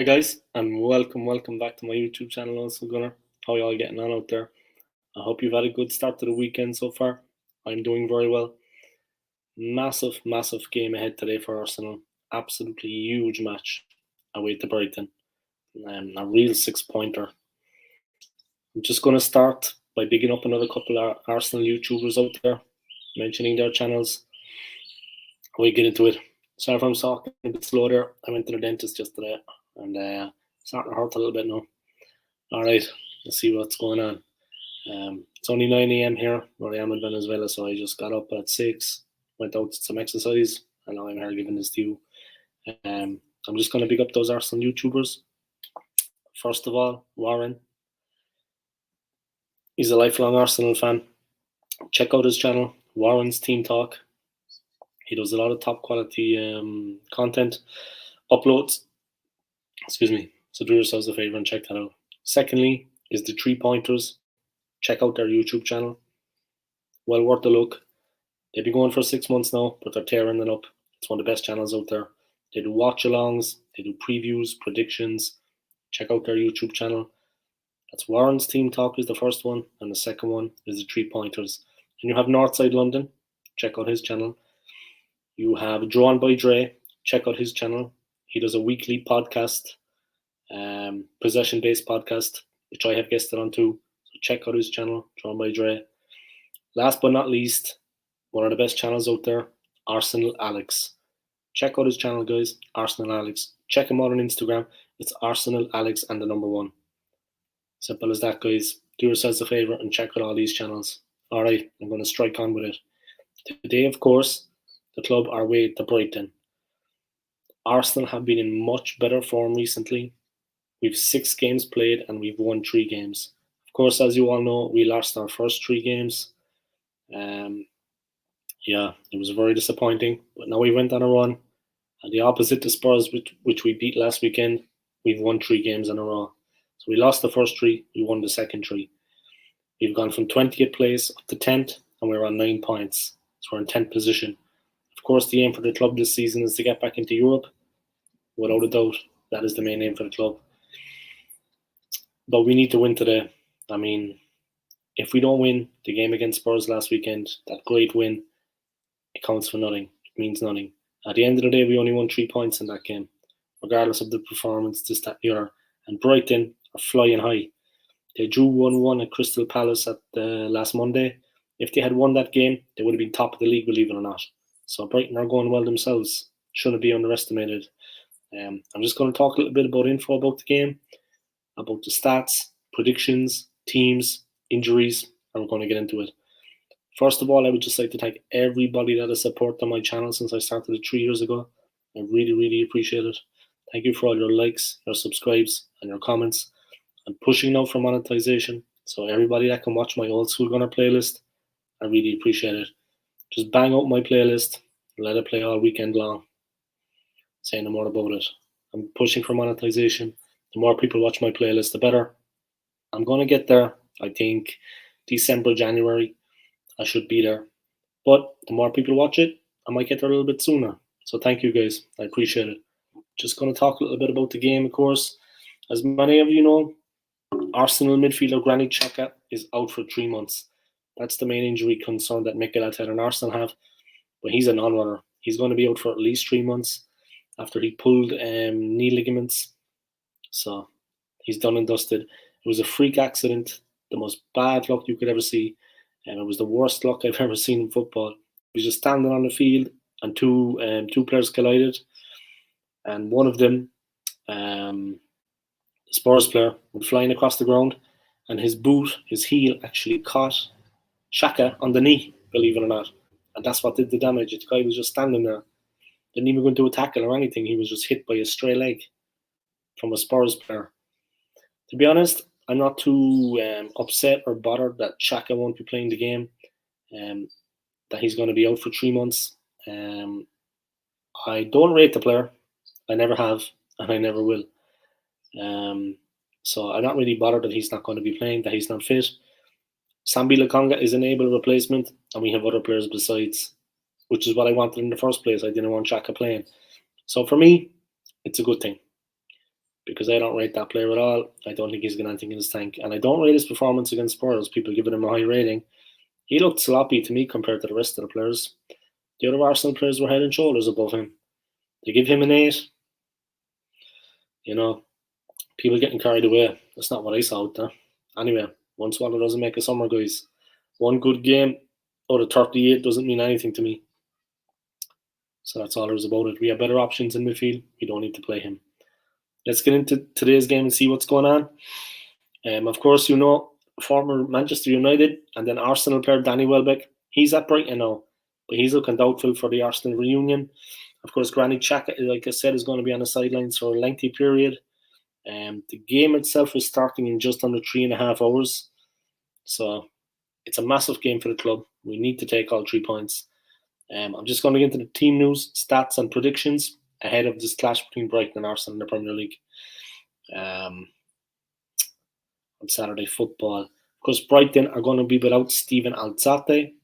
Hi guys, and welcome back to my YouTube channel. Also, Gunnar, how you all getting on out there? I hope you've had a good start to the weekend so far. I'm doing very well. Massive game ahead today for Arsenal. Absolutely huge match away to Brighton. A real six-pointer. I'm just going to start by bigging up another couple of Arsenal YouTubers out there, mentioning their channels. We get into it. Sorry if I'm talking a bit slow there. I went to the dentist yesterday, and starting to hurt a little bit now. All right, let's see what's going on. It's only 9 a.m. here where I am in Venezuela, so I just got up at 6, went out to some exercise, and now I'm here giving this to you. I'm just going to pick up those Arsenal YouTubers. First of all, Warren. He's a lifelong Arsenal fan. Check out his channel, Warren's Team Talk. He does a lot of top quality content, uploads. Excuse me. So do yourselves a favor and check that out. Secondly, is the 3 Pointers. Check out their YouTube channel. Well worth a look. They've been going for 6 months now, but they're tearing it up. It's one of the best channels out there. They do watch-alongs, they do previews, predictions. Check out their YouTube channel. That's Warren's Team Talk is the first one, and the second one is the 3 Pointers. And you have Northside London. Check out his channel. You have Drawn by Dre. Check out his channel. He does a weekly podcast, possession-based podcast, which I have guested on too. So check out his channel, Drawn by Dre. Last but not least, one of the best channels out there, Arsenal Alex. Check out his channel, guys, Arsenal Alex. Check him out on Instagram. It's Arsenal Alex and the number 1. Simple as that, guys. Do yourselves a favour and check out all these channels. All right, I'm going to strike on with it. Today, of course, the club are away to Brighton. Arsenal have been in much better form recently. We've 6 games played and we've won 3 games. Of course, as you all know, we lost our first 3 games. Yeah, it was very disappointing. But now we went on a run. And the opposite to Spurs, which we beat last weekend, we've won 3 games in a row. So we lost the first 3, we won the second 3. We've gone from 20th place up to 10th, and we're on 9 points. So we're in 10th position. Of course, the aim for the club this season is to get back into Europe. Without a doubt, that is the main aim for the club. But we need to win today. I mean, if we don't win the game against Spurs last weekend, that great win, it counts for nothing. It means nothing. At the end of the day, we only won 3 points in that game, regardless of the performance, this, that, the other. And Brighton are flying high. They drew 1-1 at Crystal Palace at last Monday. If they had won that game, they would have been top of the league, believe it or not. So Brighton are going well themselves. Shouldn't be underestimated. I'm just going to talk a little bit about info about the game, about the stats, predictions, teams, injuries, and we're going to get into it. First of all, I would just like to thank everybody that has supported my channel since I started it 3 years ago. I really appreciate it. Thank you for all your likes, your subscribes, and your comments. I'm pushing now for monetization, so everybody that can watch my old Skool Gunner playlist, I really appreciate it. Just bang out my playlist and let it play all weekend long. Say no more about it. I'm pushing for monetization. The more people watch my playlist, the better. I'm going to get there. I think December, January, I should be there. But the more people watch it, I might get there a little bit sooner. So thank you guys. I appreciate it. Just going to talk a little bit about the game, of course. As many of you know, Arsenal midfielder Granit Xhaka is out for 3 months. That's the main injury concern that Mikel Arteta and Arsenal have. But he's a non-runner. He's going to be out for at least 3 months after he pulled knee ligaments. So he's done and dusted. It was a freak accident, the most bad luck you could ever see. And it was the worst luck I've ever seen in football. He was just standing on the field and two players collided. And one of them, the Spurs player, went flying across the ground, and his boot, his heel, actually caught Xhaka on the knee, believe it or not. And that's what did the damage. The guy was just standing there. Didn't even go into a tackle or anything. He was just hit by a stray leg from a Spurs player. To be honest, I'm not too upset or bothered that Xhaka won't be playing the game, that he's going to be out for 3 months. I don't rate the player. I never have, and I never will. So I'm not really bothered that he's not going to be playing, that he's not fit. Sambi Lokonga is an able replacement, and we have other players besides, which is what I wanted in the first place. I didn't want Xhaka playing. So for me, it's a good thing. because I don't rate that player at all. I don't think he's got anything in his tank. And I don't rate his performance against Spurs. People giving him a high rating. He looked sloppy to me compared to the rest of the players. The other Arsenal players were head and shoulders above him. They give him an 8. You know, people getting carried away. That's not what I saw out there. Anyway, one swallow doesn't make a summer, guys. One good game out of 38 doesn't mean anything to me. So that's all there is about it. We have better options in midfield. We don't need to play him. Let's get into today's game and see what's going on. Of course, you know, former Manchester United and then Arsenal player Danny Welbeck. He's at Brighton now, but he's looking doubtful for the Arsenal reunion. Of course, Granit Xhaka, like I said, is going to be on the sidelines for a lengthy period. The game itself is starting in just under 3.5 hours. So it's a massive game for the club. We need to take all 3 points. I'm just going to get into the team news, stats, and predictions ahead of this clash between Brighton and Arsenal in the Premier League on Saturday football. Of course, Brighton are going to be without Steven Alzate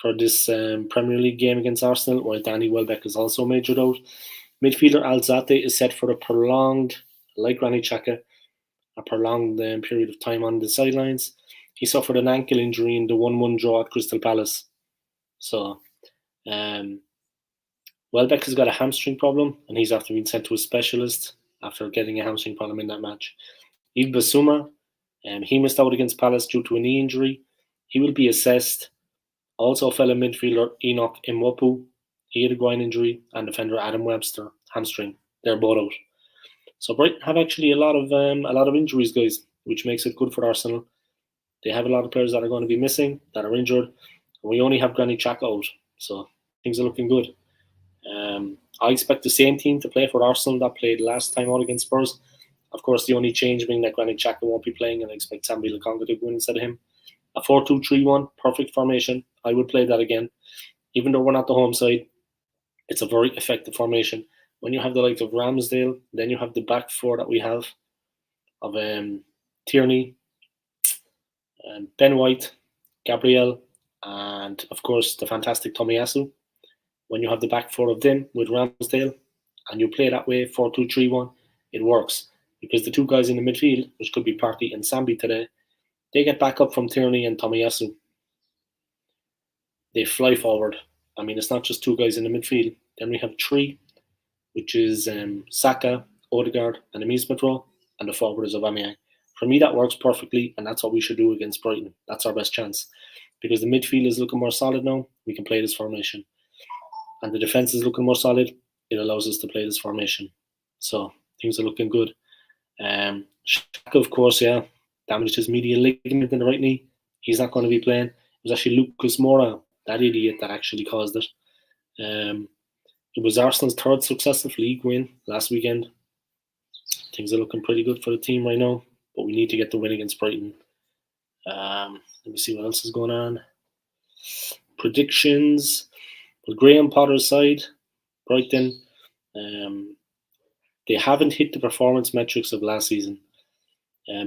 for this Premier League game against Arsenal, while Danny Welbeck is also majored out. Midfielder Alzate is set for a prolonged, like Granit Xhaka, a prolonged period of time on the sidelines. He suffered an ankle injury in the 1-1 draw at Crystal Palace. So, Welbeck has got a hamstring problem, and he's after being sent to a specialist after getting a hamstring problem in that match. Yves Bissouma, he missed out against Palace due to a knee injury. He will be assessed. Also, fellow midfielder Enoch Mwopu, he had a groin injury, and defender Adam Webster, hamstring. They're both out. So Brighton have actually a lot of injuries, guys, which makes it good for Arsenal. They have a lot of players that are going to be missing, that are injured, and we only have Granit Xhaka out, so things are looking good. I expect the same team to play for Arsenal that played last time out against Spurs. Of course, the only change being that Granit Xhaka won't be playing, and I expect Sambi Lokonga to go in instead of him. A 4-2-3-1, perfect formation. I would play that again. Even though we're not the home side, it's a very effective formation. When you have the likes of Ramsdale, then you have the back four that we have of Tierney, Ben White, Gabriel, and of course the fantastic Tomiyasu. When you have the back four of them with Ramsdale, and you play that way, 4-2-3-1, it works. Because the two guys in the midfield, which could be Partey and Sambi today, they get back up from Tierney and Tomiyasu. They fly forward. I mean, it's not just two guys in the midfield. Then we have 3, which is Saka, Odegaard, and Emi Smith-Rowe, and the forward is Aubameyang. For me, that works perfectly, and that's what we should do against Brighton. That's our best chance. Because the midfield is looking more solid now, we can play this formation. And the defence is looking more solid, it allows us to play this formation. So, things are looking good. Xhaka, of course, damaged his medial ligament in the right knee. He's not going to be playing. It was actually Lucas Moura, that idiot, that actually caused it. It was Arsenal's 3rd successive league win last weekend. Things are looking pretty good for the team right now, but we need to get the win against Brighton. Let me see what else is going on. Predictions. Well, Graham Potter's side, Brighton, they haven't hit the performance metrics of last season.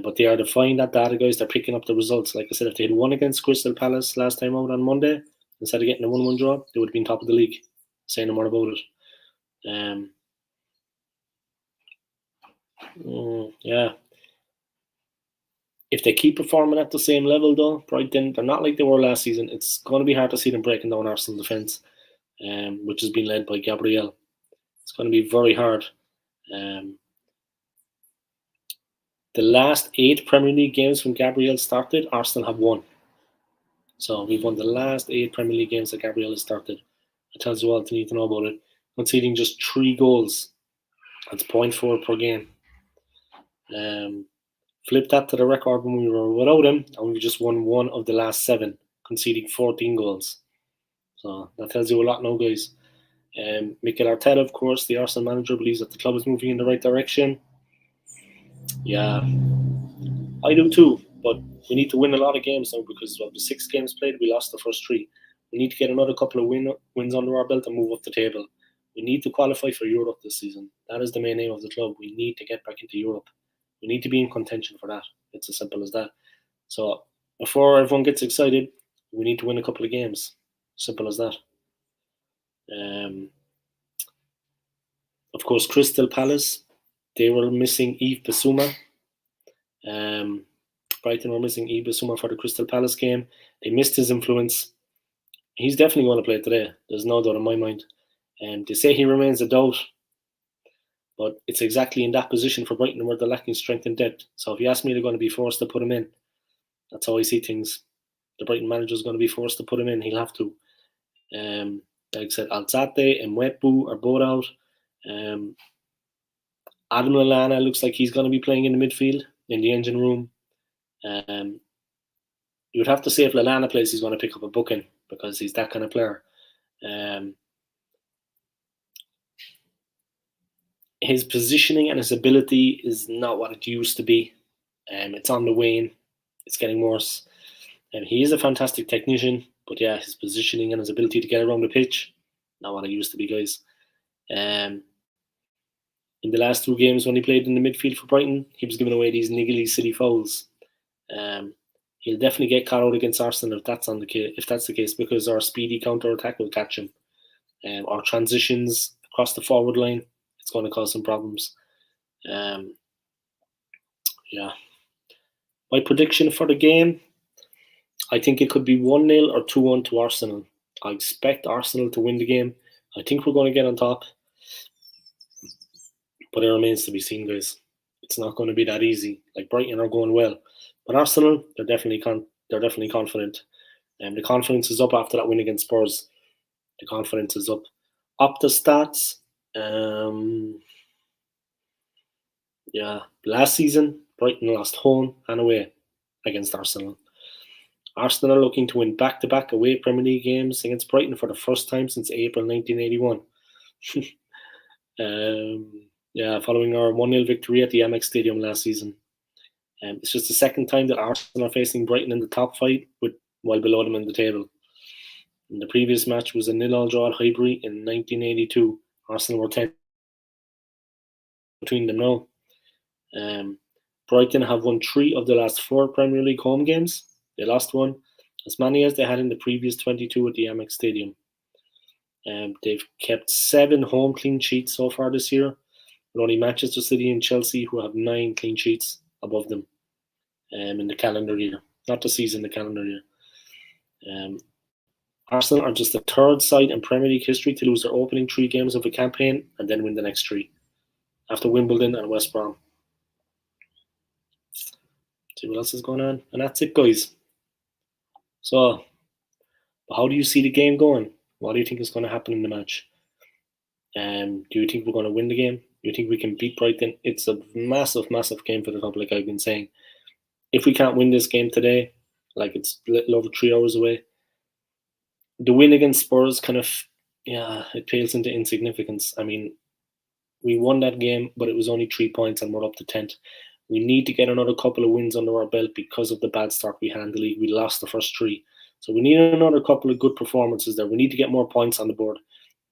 But they are defying that data, guys. They're picking up the results. Like I said, if they had won against Crystal Palace last time out on Monday, instead of getting a 1-1 draw, they would have been top of the league. Say no more about it. If they keep performing at the same level, though, Brighton, they're not like they were last season. It's going to be hard to see them breaking down Arsenal defence, which has been led by Gabriel. It's going to be very hard. The last 8 Premier League games when Gabriel started, Arsenal have won. So we've won the last 8 Premier League games that Gabriel has started. It tells you all you need to know about it. Conceding just 3 goals. That's 0.4 per game. Flip that to the record when we were without him, and we just won 1 of the last 7, conceding 14 goals. So that tells you a lot now, guys. Mikel Arteta, of course, the Arsenal manager, believes that the club is moving in the right direction. Yeah, I do too, but we need to win a lot of games now because of the 6 games played, we lost the first 3. We need to get another couple of wins under our belt and move up the table. We need to qualify for Europe this season. That is the main aim of the club. We need to get back into Europe. We need to be in contention for that. It's as simple as that. So before everyone gets excited, we need to win a couple of games. Simple as that. Of course, Crystal Palace. They were missing Yves Bissouma. Brighton were missing Yves Bissouma for the Crystal Palace game. They missed his influence. He's definitely going to play today. There's no doubt in my mind. They say he remains a doubt, but it's exactly in that position for Brighton where they're lacking strength and depth. So if you ask me, they're going to be forced to put him in. That's how I see things. The Brighton manager is going to be forced to put him in. He'll have to. Like I said, Alzate and Mwepu are both out. Adam Lallana looks like he's going to be playing in the midfield in the engine room. You would have to say if Lallana plays, he's going to pick up a booking because he's that kind of player. His positioning and his ability is not what it used to be. It's on the wane. It's getting worse. He is a fantastic technician, but yeah, his positioning and his ability to get around the pitch, not what it used to be, guys. In the last 2 games when he played in the midfield for Brighton, he was giving away these niggly, silly fouls. He'll definitely get caught out against Arsenal if that's the case, because our speedy counter attack will catch him. Our transitions across the forward line, it's going to cause some problems. Yeah. My prediction for the game, I think it could be 1-0 or 2-1 to Arsenal. I expect Arsenal to win the game. I think we're going to get on top. But it remains to be seen, guys. It's not going to be that easy. Like, Brighton are going well. But Arsenal, they're definitely confident. And the confidence is up after that win against Spurs. The confidence is up. Opta stats. Last season, Brighton lost home and away against Arsenal. Arsenal are looking to win back-to-back away Premier League games against Brighton for the first time since April 1981. Following our 1-0 victory at the Amex Stadium last season. It's just the second time that Arsenal are facing Brighton in the top 5 while below them in the table. And the previous match was a 0-0 draw at Highbury in 1982. Arsenal were 10 between them now. Brighton have won 3 of the last 4 Premier League home games. They lost 1, as many as they had in the previous 22 at the Amex Stadium. They've kept 7 home clean sheets so far this year, with only Manchester City and Chelsea who have 9 clean sheets above them in the calendar year. Not the season, the calendar year. Arsenal are just the 3rd side in Premier League history to lose their opening 3 games of a campaign and then win the next 3, after Wimbledon and West Brom. See what else is going on. And that's it, guys. So, how do you see the game going? What do you think is going to happen in the match? Do you think we're going to win the game? Do you think we can beat Brighton? It's a massive, massive game for the club, like I've been saying. If we can't win this game today, like it's a little over 3 hours away, the win against Spurs it pales into insignificance. I mean, we won that game, but it was only 3 points and we're up to 10th. We need to get another couple of wins under our belt because of the bad start we had in the league. We lost the first 3. So we need another couple of good performances there. We need to get more points on the board.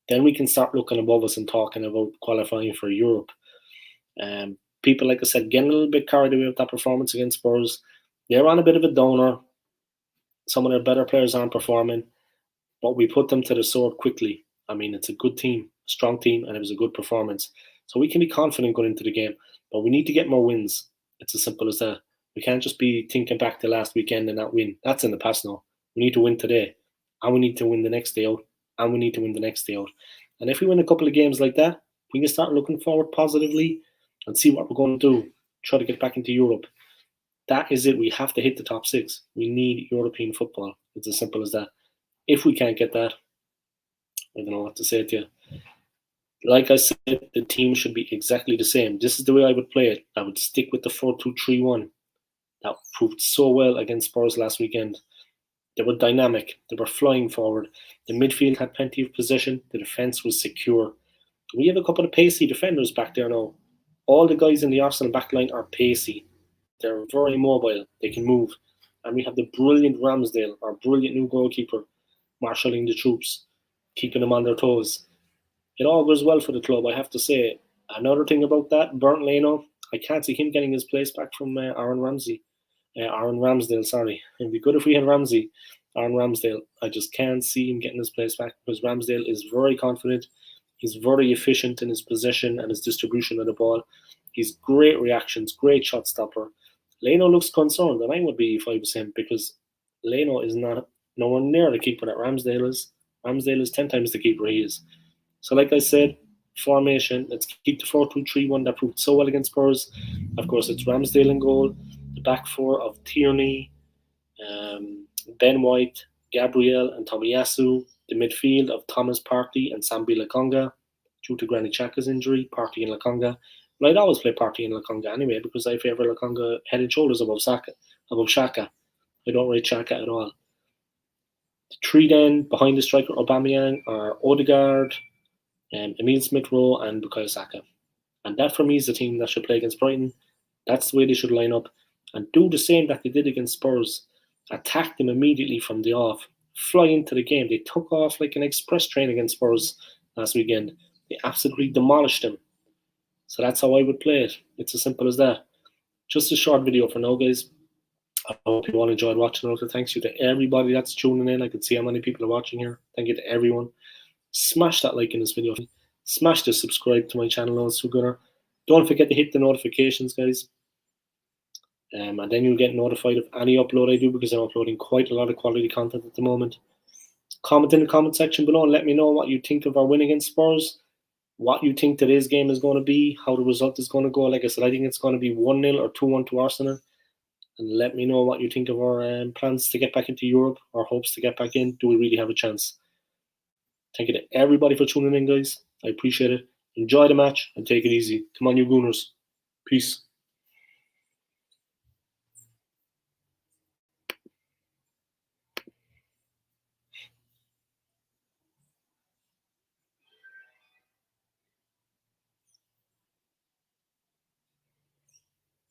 Then we can start looking above us and talking about qualifying for Europe. People, like I said, getting a little bit carried away with that performance against Spurs. They're on a bit of a downer. Some of their better players aren't performing, but we put them to the sword quickly. I mean, it's a good team, strong team, and it was a good performance. So we can be confident going into the game, but we need to get more wins. It's as simple as that. We can't just be thinking back to last weekend and not win. That's in the past now. We need to win today, and we need to win the next day out, and we need to win the next day out. And if we win a couple of games like that, we can start looking forward positively and see what we're going to do. Try to get back into Europe. That is it. We have to hit the top 6. We need European football. It's as simple as that. If we can't get that, I don't know what to say to you. Like I said, the team should be exactly the same. This is the way I would play it. I would stick with the 4-2-3-1. That proved so well against Spurs last weekend. They were dynamic. They were flying forward. The midfield had plenty of possession. The defence was secure. We have a couple of pacey defenders back there now. All the guys in the Arsenal backline are pacey. They're very mobile. They can move. And we have the brilliant Ramsdale, our brilliant new goalkeeper, marshalling the troops, keeping them on their toes. It all goes well for the club, I have to say. Another thing about that, Bernd Leno, I can't see him getting his place back from Aaron Ramsdale, sorry. It'd be good if we had Aaron Ramsdale. I just can't see him getting his place back because Ramsdale is very confident. He's very efficient in his possession and his distribution of the ball. He's great reactions, great shot stopper. Leno looks concerned, and I would be if I was him, because Leno is not nowhere near the keeper that Ramsdale is. Ramsdale is 10 times the keeper he is. So, like I said, formation, let's keep the 4-2-3-1 that proved so well against Spurs. Of course, it's Ramsdale in goal, the back four of Tierney, Ben White, Gabriel, and Tomiyasu, the midfield of Thomas Partey and Sambi Lakonga, due to Granit Xhaka's injury, Partey and Lakonga. But I'd always play Partey and Lakonga anyway, because I favour Lakonga head and shoulders above Xhaka. I don't rate Xhaka at all. The three then, behind the striker Aubameyang, are Odegaard, Emile Smith-Rowe, and Bukayo Saka. And that for me is the team that should play against Brighton. That's the way they should line up. And do the same that they did against Spurs. Attack them immediately from the off. Fly into the game. They took off like an express train against Spurs last weekend. They absolutely demolished them. So that's how I would play it. It's as simple as that. Just a short video for now, guys. I hope you all enjoyed watching it. Thanks you to everybody that's tuning in. I can see how many people are watching here. Thank you to everyone. Smash that like in this video. Smash the subscribe to my channel, Don't forget to hit the notifications, guys. And then you'll get notified of any upload I do, because I'm uploading quite a lot of quality content at the moment. Comment in the comment section below and let me know what you think of our win against Spurs, what you think today's game is going to be, how the result is going to go. Like I said, I think it's going to be 1-0 or 2-1 to Arsenal. And let me know what you think of our plans to get back into Europe, our hopes to get back in. Do we really have a chance? Thank you to everybody for tuning in, guys. I appreciate it. Enjoy the match and take it easy. Come on, you Gooners. Peace.